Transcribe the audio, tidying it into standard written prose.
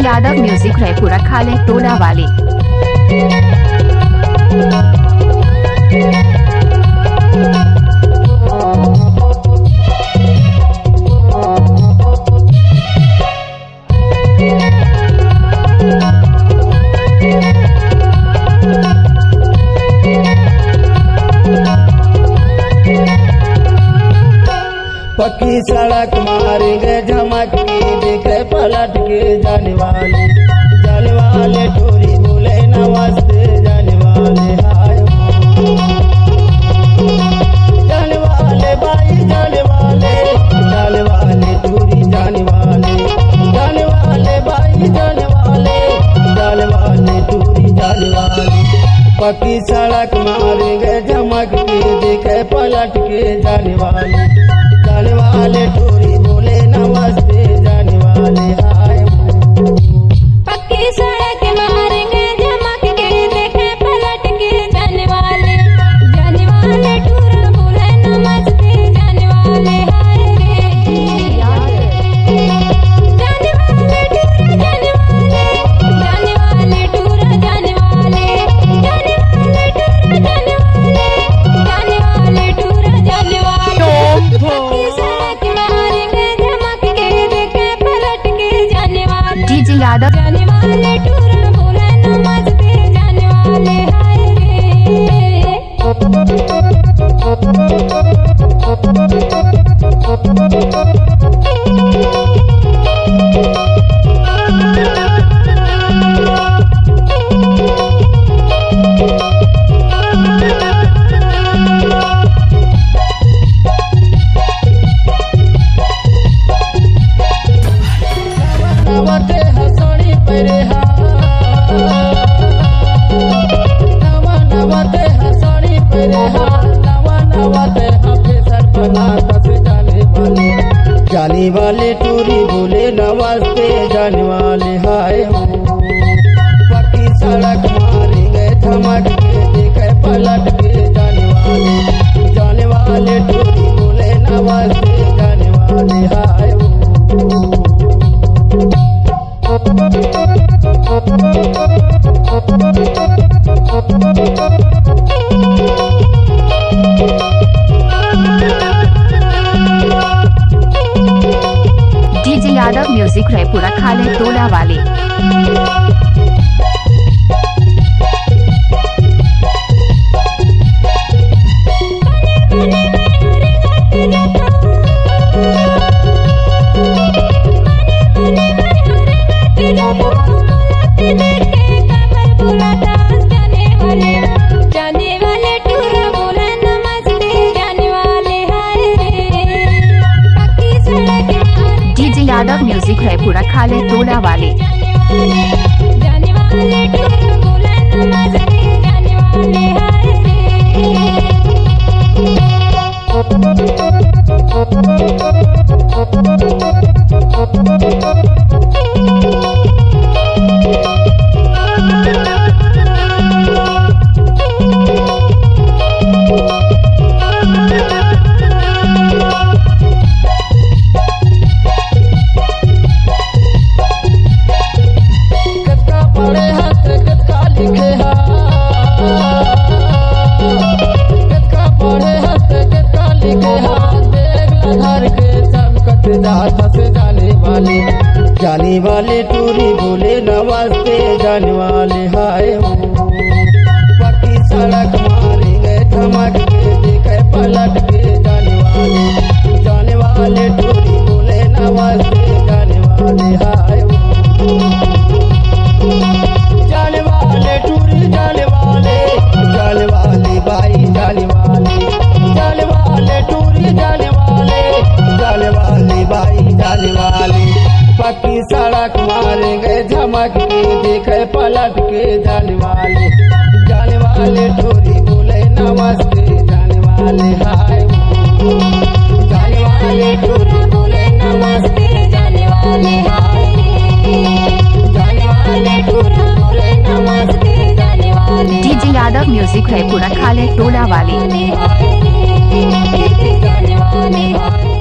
DJ Yadav music Raipura खाले टोला वाले। पक्की सड़क मारेंगे झमक के देखे पलट के जाने वाले टोरी बोले नमस्ते जाने वाले हाय जाने वाले भाई जाने वाले टोरी जाने वाले भाई जाने वाले टोरी जाने वाले। पक्की सड़क मारेंगे झमक के देखे पलट के जाने वाले टोरी बोले नमस्ते जाने वाले हाय। पक्की सड़क मारेंगे झमक के देखे पलट के जाने वाले टोरा बोले नमस्ते जाने वाले हाय रे। जाने वाले टोरा जाने वाले टोरा जाने वाले। पक्की सड़क मारेंगे झमक के देखे पलट के जाने वाले डीजे यादव टोरा बोले नमस्ते जाने वाले हाय नवते हसणी परे नवते हसणी परे नवते हफे सरपना तस जाने वाले टोरी बोले नमस्ते जाने वाले हाय। पक्की सड़क मारेंगे झमक के देखे पलट के जाने वाले टोरी बोले नमस्ते जाने वाले हाय। डीजे यादव म्यूजिक रायपुरा खाले टोला वाले। जाने वाले टोरा बोला नमस्ते जाने वाले हाय रे। पक्की सड़क डीजे यादव म्यूजिक रायपुरा खाले टोला वाले। जाने वाले टोरा बोला नमस्ते जाने वाले हाय कतका पढ़े हाथ कतका लिखे कतका पढ़े हाथ कतका लिखे देख घर के चमकत जात से जाने वाले टोरी बोले नमस्ते जाने वाले हाय। पक्की सड़क मारेंगे झमक के देखे पलट के जाने वाले टोरी बोले नमस्ते जाने वाले हाय। जाने वाले टोरी जाने वाले भाई जाने वाले टोरी जाने वाले भाई जाने वाले। पक्की सड़क मारेंगे झमक के देखे पलट के जाने वाले टोरी बोले नमस्ते जाने वाले हाय। जाने वाले टोरी बोले नमस्ते जाने वाले हाय। जाने वाले टोरा बोले नमस्ते जाने वाले। डीजे यादव म्यूजिक रायपुरा खाले टोला वाले। जाने वाले हाय।